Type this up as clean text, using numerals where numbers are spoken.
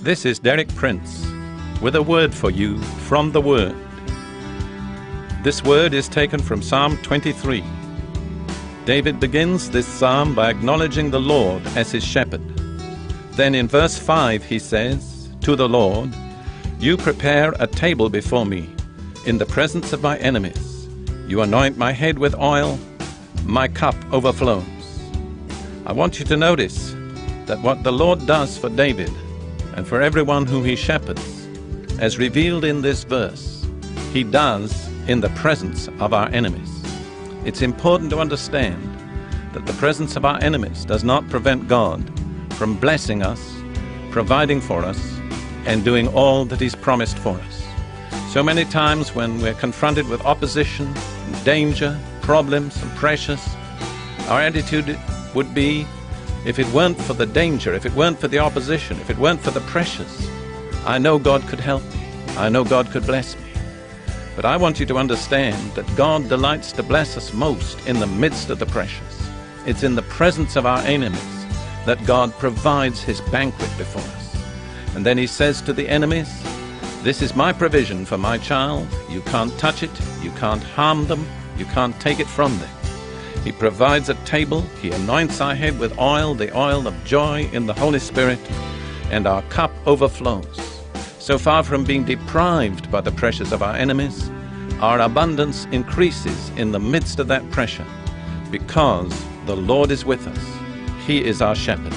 This is Derek Prince with a word for you from the Word. This word is taken from Psalm 23. David begins this psalm by acknowledging the Lord as his shepherd. Then in verse 5 he says, "To the Lord, you prepare a table before me in the presence of my enemies. You anoint my head with oil, my cup overflows." I want you to notice that what the Lord does for David and for everyone whom he shepherds, as revealed in this verse, he does in the presence of our enemies. It's important to understand that the presence of our enemies does not prevent God from blessing us, providing for us, and doing all that he's promised for us. So many times when we're confronted with opposition, danger, problems, and pressures, our attitude would be, if it weren't for the danger, if it weren't for the opposition, if it weren't for the pressures, I know God could help me. I know God could bless me. But I want you to understand that God delights to bless us most in the midst of the pressures. It's in the presence of our enemies that God provides his banquet before us. And then he says to the enemies, "This is my provision for my child. You can't touch it. You can't harm them. You can't take it from them." He provides a table. He anoints our head with oil, the oil of joy in the Holy Spirit, and our cup overflows. So far from being deprived by the pressures of our enemies, our abundance increases in the midst of that pressure because the Lord is with us. He is our shepherd.